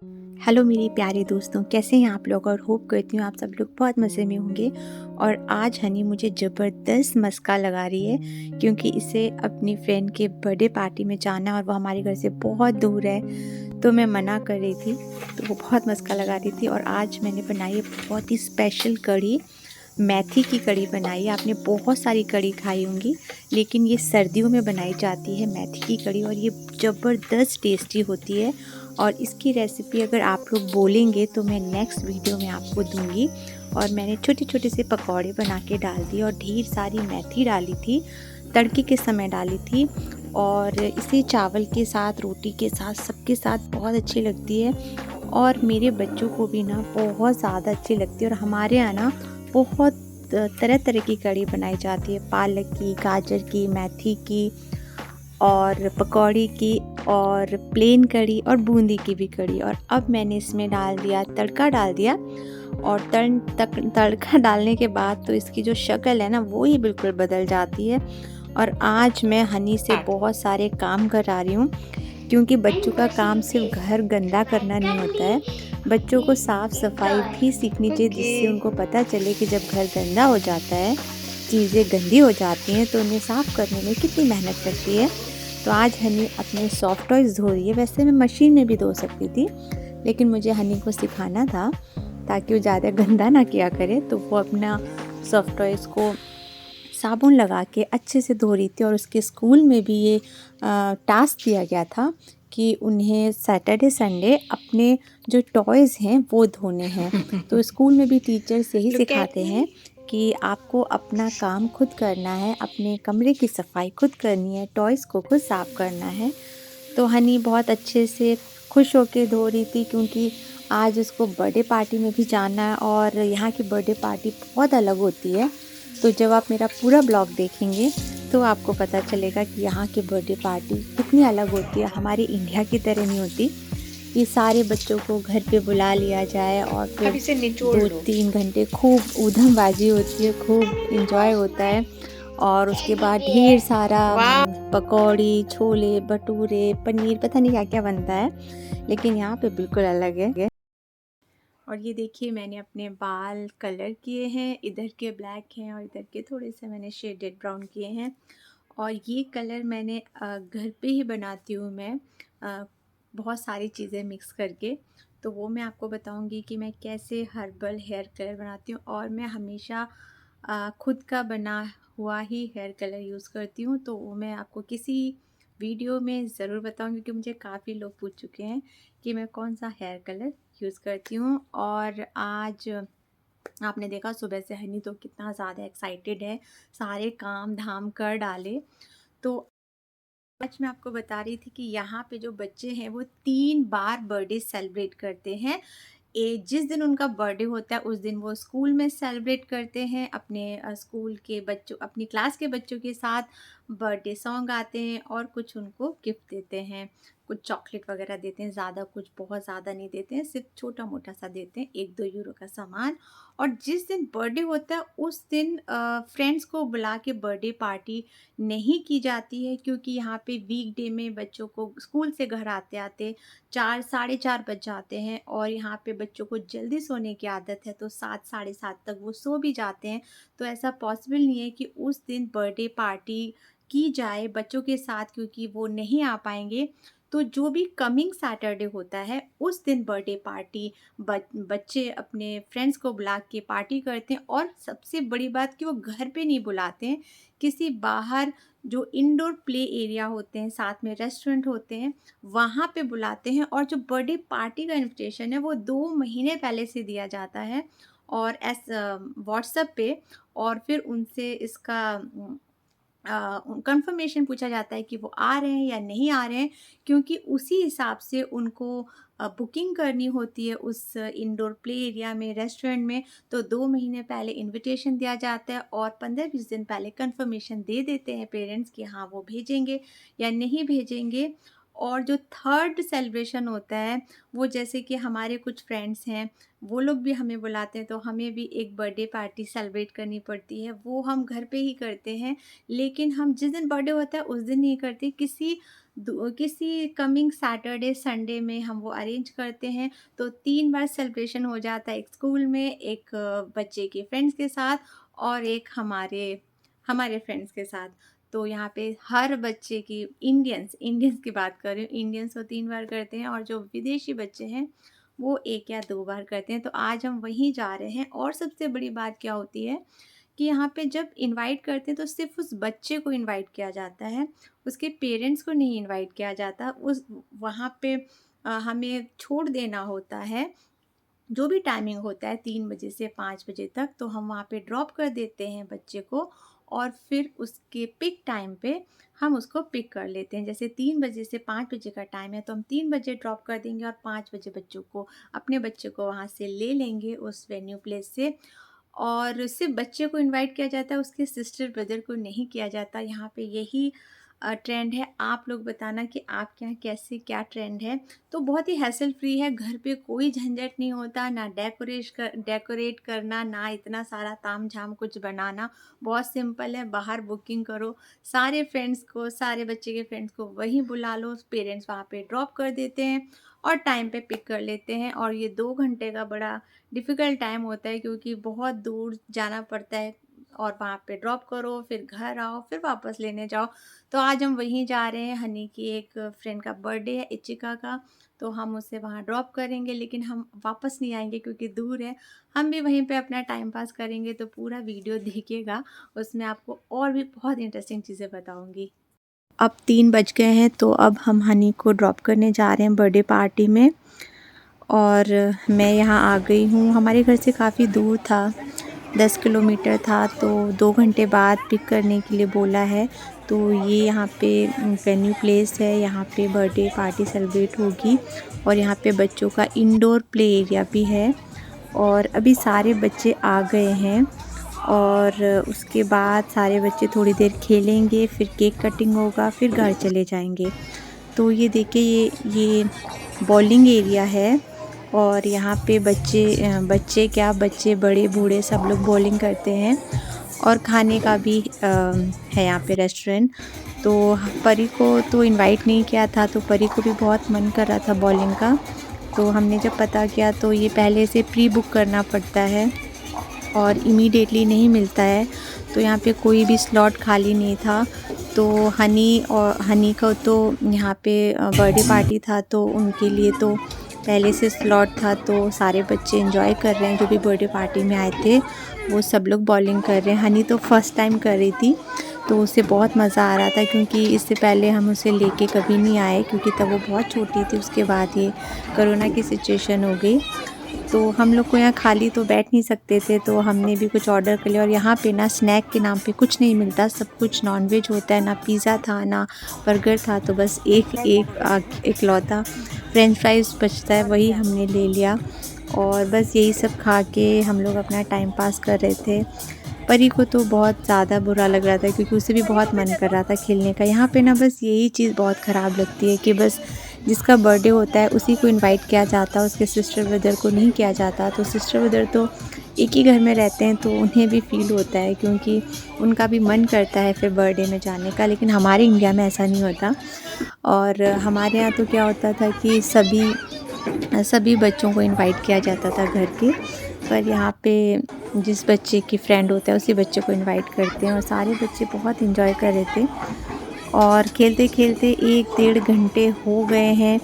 Hello मेरे प्यारे दोस्तों, कैसे हैं आप लोग। और होप करती हूँ आप सब लोग बहुत मज़े में होंगे। और आज हनी मुझे ज़बरदस्त मस्का लगा रही है, क्योंकि इसे अपनी फ्रेंड के बर्थडे पार्टी में जाना है और वो हमारे घर से बहुत दूर है। तो मैं मना कर रही थी, तो वो बहुत मस्का लगा रही थी। और आज मैंने बनाई है बहुत ही स्पेशल कढ़ी, मेथी की कढ़ी बनाई है। आपने बहुत सारी कढ़ी खाई होंगी, लेकिन ये सर्दियों में बनाई जाती है मेथी की कढ़ी, और ये ज़बरदस्त टेस्टी होती है। और इसकी रेसिपी अगर आप लोग बोलेंगे तो मैं नेक्स्ट वीडियो में आपको दूंगी। और मैंने छोटे छोटे से पकौड़े बना के डाल दिए और ढेर सारी मेथी डाली थी, तड़के के समय डाली थी। और इसे चावल के साथ, रोटी के साथ, सबके साथ बहुत अच्छी लगती है। और मेरे बच्चों को भी ना बहुत ज़्यादा अच्छी लगती है। और हमारे यहाँ ना बहुत तरह तरह की कढ़ी बनाई जाती है, पालक की, गाजर की, मेथी की, और पकौड़ी की, और प्लेन कढ़ी, और बूंदी की भी कढ़ी। और अब मैंने इसमें डाल दिया, तड़का डाल दिया। और तड़का डालने के बाद तो इसकी जो शक्ल है ना वो ही बिल्कुल बदल जाती है। और आज मैं हनी से बहुत सारे काम करा रही हूँ, क्योंकि बच्चों का काम सिर्फ घर गंदा करना नहीं होता है, बच्चों को साफ़ सफाई भी सीखनी चाहिए, जिससे उनको पता चले कि जब घर गंदा हो जाता है, चीज़ें गंदी हो जाती हैं, तो उन्हें साफ़ करने में कितनी मेहनत लगती है। तो आज हनी अपने सॉफ्ट टॉयज़ धो रही है। वैसे मैं मशीन में भी धो सकती थी, लेकिन मुझे हनी को सिखाना था ताकि वो ज़्यादा गंदा ना किया करे। तो वो अपना सॉफ्ट टॉयज़ को साबुन लगा के अच्छे से धो रही थी। और उसके स्कूल में भी ये टास्क दिया गया था कि उन्हें सैटरडे संडे अपने जो टॉयज़ हैं वो धोने हैं। तो स्कूल में भी टीचर्स यही सिखाते हैं कि आपको अपना काम खुद करना है, अपने कमरे की सफाई खुद करनी है, टॉयज़ को खुद साफ़ करना है। तो हनी बहुत अच्छे से खुश होके धो रही थी, क्योंकि आज उसको बर्थडे पार्टी में भी जाना है, और यहाँ की बर्थडे पार्टी बहुत अलग होती है। तो जब आप मेरा पूरा ब्लॉग देखेंगे तो आपको पता चलेगा कि यहाँ की बर्थडे पार्टी कितनी अलग होती है, हमारी इंडिया की तरह नहीं होती। ये सारे बच्चों को घर पे बुला लिया जाए और अब फिर इसे निचोड़ लो। 2-3 घंटे खूब ऊधमबाजी होती है, खूब इंजॉय होता है। और उसके बाद ढेर सारा वाह। पकौड़ी, छोले भटूरे, पनीर, पता नहीं क्या क्या बनता है, लेकिन यहाँ पे बिल्कुल अलग है। और ये देखिए, मैंने अपने बाल कलर किए हैं, इधर के ब्लैक हैं और इधर के थोड़े से मैंने शेडेड ब्राउन किए हैं। और ये कलर मैंने घर पे ही बनाती हूँ मैं, बहुत सारी चीज़ें मिक्स करके। तो वो मैं आपको बताऊँगी कि मैं कैसे हर्बल हेयर कलर बनाती हूँ। और मैं हमेशा खुद का बना हुआ ही हेयर कलर यूज़ करती हूँ। तो वो मैं आपको किसी वीडियो में ज़रूर बताऊँगी, क्योंकि मुझे काफ़ी लोग पूछ चुके हैं कि मैं कौन सा हेयर कलर यूज़ करती हूँ। और आज आपने देखा सुबह से हनी तो कितना ज़्यादा एक्साइटेड है, सारे काम धाम कर डाले। तो आज मैं आपको बता रही थी कि यहाँ पे जो बच्चे हैं वो 3 बार बर्थडे सेलिब्रेट करते हैं। जिस दिन उनका बर्थडे होता है उस दिन वो स्कूल में सेलिब्रेट करते हैं, अपने स्कूल के बच्चों, अपनी क्लास के बच्चों के साथ बर्थडे सॉन्ग गाते हैं, और कुछ उनको गिफ्ट देते हैं, कुछ चॉकलेट वगैरह देते हैं। ज़्यादा कुछ बहुत ज़्यादा नहीं देते हैं, सिर्फ छोटा मोटा सा देते हैं, 1-2 यूरो का सामान। और जिस दिन बर्थडे होता है उस दिन फ्रेंड्स को बुला के बर्थडे पार्टी नहीं की जाती है, क्योंकि यहाँ पे वीकडे में बच्चों को स्कूल से घर आते आते 4 साढ़े 4 बज जाते हैं। और यहाँ पे बच्चों को जल्दी सोने की आदत है, तो 7 साढ़े 7 तक वो सो भी जाते हैं। तो ऐसा पॉसिबल नहीं है कि उस दिन बर्थडे पार्टी की जाए बच्चों के साथ, क्योंकि वो नहीं आ पाएंगे। तो जो भी कमिंग सैटरडे होता है उस दिन बर्थडे पार्टी बच्चे अपने फ्रेंड्स को बुला के पार्टी करते हैं। और सबसे बड़ी बात कि वो घर पे नहीं बुलाते हैं, किसी बाहर जो इंडोर प्ले एरिया होते हैं, साथ में रेस्टोरेंट होते हैं, वहाँ पे बुलाते हैं। और जो बर्थडे पार्टी का इनविटेशन है वो 2 महीने पहले से दिया जाता है, और व्हाट्सएप पे। और फिर उनसे इसका कंफर्मेशन पूछा जाता है कि वो आ रहे हैं या नहीं आ रहे हैं, क्योंकि उसी हिसाब से उनको बुकिंग करनी होती है उस इंडोर प्ले एरिया में, रेस्टोरेंट में। तो 2 महीने पहले इनविटेशन दिया जाता है, और 15-20 दिन पहले कंफर्मेशन दे देते हैं पेरेंट्स कि हाँ वो भेजेंगे या नहीं भेजेंगे। और जो थर्ड सेलिब्रेशन होता है वो जैसे कि हमारे कुछ फ्रेंड्स हैं, वो लोग भी हमें बुलाते हैं, तो हमें भी एक बर्थडे पार्टी सेलिब्रेट करनी पड़ती है। वो हम घर पे ही करते हैं, लेकिन हम जिस दिन बर्थडे होता है उस दिन नहीं करते, किसी कमिंग सैटरडे संडे में हम वो अरेंज करते हैं। तो 3 बार सेलिब्रेशन हो जाता है, एक स्कूल में, एक बच्चे के फ्रेंड्स के साथ और एक हमारे हमारे फ्रेंड्स के साथ। तो यहाँ पे हर बच्चे की इंडियंस की बात कर रही हूँ, इंडियंस तो 3 बार करते हैं और जो विदेशी बच्चे हैं वो 1 या 2 बार करते हैं। तो आज हम वहीं जा रहे हैं और सबसे बड़ी बात क्या होती है कि यहाँ पे जब इनवाइट करते हैं तो सिर्फ़ उस बच्चे को इनवाइट किया जाता है, उसके पेरेंट्स को नहीं इनवाइट किया जाता। उस वहाँ पे हमें छोड़ देना होता है, जो भी टाइमिंग होता है 3 बजे से 5 बजे तक, तो हम वहाँ पे ड्रॉप कर देते हैं बच्चे को और फिर उसके पिक टाइम पे हम उसको पिक कर लेते हैं। जैसे 3 बजे से 5 बजे का टाइम है तो हम 3 बजे ड्रॉप कर देंगे और 5 बजे अपने बच्चे को वहाँ से ले लेंगे उस वेन्यू प्लेस से। और सिर्फ़ बच्चे को इनवाइट किया जाता है, उसके सिस्टर ब्रदर को नहीं किया जाता। यहाँ पे यही ट्रेंड है। आप लोग बताना कि आपके यहाँ कैसे क्या ट्रेंड है? तो बहुत ही हैसल फ्री है, घर पे कोई झंझट नहीं होता, ना डेकोरेट करना, ना इतना सारा तामझाम कुछ बनाना। बहुत सिंपल है, बाहर बुकिंग करो, सारे बच्चे के फ्रेंड्स को वहीं बुला लो, पेरेंट्स वहाँ पे ड्रॉप कर देते हैं और टाइम पे पिक कर लेते हैं। और ये 2 घंटे का बड़ा डिफ़िकल्ट टाइम होता है क्योंकि बहुत दूर जाना पड़ता है और वहाँ पे ड्रॉप करो, फिर घर आओ, फिर वापस लेने जाओ। तो आज हम वहीं जा रहे हैं, हनी की एक फ्रेंड का बर्थडे है, इचिका का, तो हम उसे वहाँ ड्रॉप करेंगे, लेकिन हम वापस नहीं आएँगे क्योंकि दूर है। हम भी वहीं पे अपना टाइम पास करेंगे, तो पूरा वीडियो देखिएगा, उसमें आपको और भी बहुत इंटरेस्टिंग चीज़ें बताऊँगी। अब 3 बज गए हैं, तो अब हम हनी को ड्रॉप करने जा रहे हैं बर्थडे पार्टी में और मैं यहाँ आ गई हूँ। हमारे घर से काफ़ी दूर था, 10 किलोमीटर था, तो 2 घंटे बाद पिक करने के लिए बोला है। तो ये यहाँ पे वेन्यू प्लेस है, यहाँ पे बर्थडे पार्टी सेलिब्रेट होगी और यहाँ पे बच्चों का इंडोर प्ले एरिया भी है। और अभी सारे बच्चे आ गए हैं और उसके बाद सारे बच्चे थोड़ी देर खेलेंगे, फिर केक कटिंग होगा, फिर घर चले जाएंगे। तो ये देखिए, ये बॉलिंग एरिया है और यहाँ पे बच्चे बड़े बूढ़े सब लोग बॉलिंग करते हैं और खाने का भी है यहाँ पे रेस्टोरेंट। तो परी को तो इनवाइट नहीं किया था, तो परी को भी बहुत मन कर रहा था बॉलिंग का। तो हमने जब पता किया तो ये पहले से प्री बुक करना पड़ता है और इमीडिएटली नहीं मिलता है। तो यहाँ पे कोई भी स्लॉट खाली नहीं था। तो हनी का तो यहाँ पे बर्थडे पार्टी था, तो उनके लिए तो पहले से स्लॉट था। तो सारे बच्चे एंजॉय कर रहे हैं, जो भी बर्थडे पार्टी में आए थे वो सब लोग बॉलिंग कर रहे हैं। हनी तो फर्स्ट टाइम कर रही थी, तो उसे बहुत मज़ा आ रहा था क्योंकि इससे पहले हम उसे लेके कभी नहीं आए, क्योंकि तब वो बहुत छोटी थी। उसके बाद ये कोरोना की सिचुएशन हो गई, तो हम लोग को यहाँ खाली तो बैठ नहीं सकते थे, तो हमने भी कुछ ऑर्डर कर लिया। और यहाँ पे ना स्नैक के नाम पे कुछ नहीं मिलता, सब कुछ नॉनवेज होता है। ना पिज़्ज़ा था, ना बर्गर था, तो बस इकलौता फ्रेंच फ्राइज़ बचता है, वही हमने ले लिया और बस यही सब खा के हम लोग अपना टाइम पास कर रहे थे। परी को तो बहुत ज़्यादा बुरा लग रहा था क्योंकि उसे भी बहुत मन कर रहा था खेलने का। यहाँ पे ना बस यही चीज़ बहुत ख़राब लगती है कि बस जिसका बर्थडे होता है उसी को इनवाइट किया जाता है, उसके सिस्टर ब्रदर को नहीं किया जाता। तो सिस्टर ब्रदर तो एक ही घर में रहते हैं, तो उन्हें भी फ़ील होता है क्योंकि उनका भी मन करता है फिर बर्थडे में जाने का। लेकिन हमारे इंडिया में ऐसा नहीं होता। और हमारे यहाँ तो क्या होता था कि सभी बच्चों को इनवाइट किया जाता था घर के, पर यहाँ पे जिस बच्चे की फ्रेंड होता है उसी बच्चे को इनवाइट करते हैं। और सारे बच्चे बहुत इन्जॉय कर रहे थे और खेलते खेलते 1-1.5 घंटे हो गए हैं।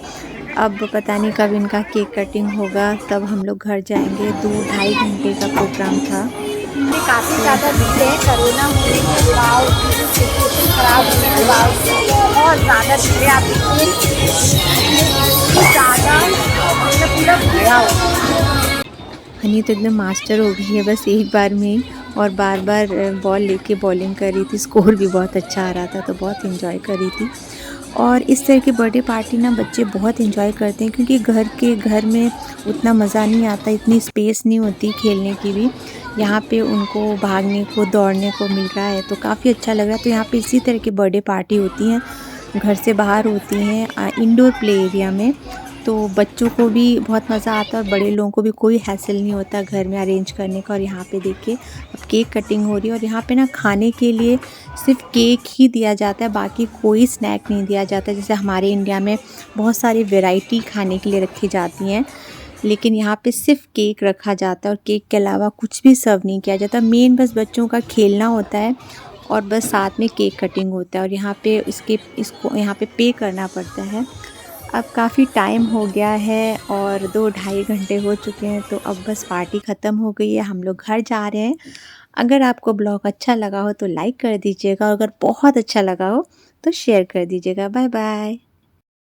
अब पता नहीं कब इनका केक कटिंग होगा, तब हम लोग घर जाएंगे। 2-2.5 घंटे का प्रोग्राम था। काफ़ी ज़्यादा भीड़ है, कोरोना होने के बावजूद, सिचुएशन ख़राब होने के बावजूद बहुत ज़्यादा भीड़ है। आप देखिए ज़्यादा मतलब पूरा भरा हुआ। हनी तो एकदम मास्टर हो गई है बस एक बार में ही, और बार बार बॉल लेके बॉलिंग कर रही थी। स्कोर भी बहुत अच्छा आ रहा था, तो बहुत इन्जॉय कर रही थी। और इस तरह की बर्थडे पार्टी ना बच्चे बहुत इन्जॉय करते हैं क्योंकि घर में उतना मज़ा नहीं आता, इतनी स्पेस नहीं होती खेलने की भी। यहाँ पे उनको भागने को, दौड़ने को मिल रहा है, तो काफ़ी अच्छा लग रहा है। तो यहाँ पे इसी तरह की बर्थडे पार्टी होती हैं, घर से बाहर होती हैं इंडोर प्ले एरिया में। तो बच्चों को भी बहुत मज़ा आता है और बड़े लोगों को भी कोई हैसल नहीं होता घर में अरेंज करने का। और यहाँ पे देखिए अब केक कटिंग हो रही है और यहाँ पे ना खाने के लिए सिर्फ केक ही दिया जाता है, बाकी कोई स्नैक नहीं दिया जाता। जैसे हमारे इंडिया में बहुत सारी वैरायटी खाने के लिए रखी जाती हैं, लेकिन यहाँ पे सिर्फ केक रखा जाता है और केक के अलावा कुछ भी सर्व नहीं किया जाता। मेन बस बच्चों का खेलना होता है और बस साथ में केक कटिंग होता है और यहाँ पे इसको यहाँ पे पे करना पड़ता है। अब काफ़ी टाइम हो गया है और 2 ढाई घंटे हो चुके हैं, तो अब बस पार्टी ख़त्म हो गई है, हम लोग घर जा रहे हैं। अगर आपको ब्लॉग अच्छा लगा हो तो लाइक कर दीजिएगा और अगर बहुत अच्छा लगा हो तो शेयर कर दीजिएगा। Bye bye.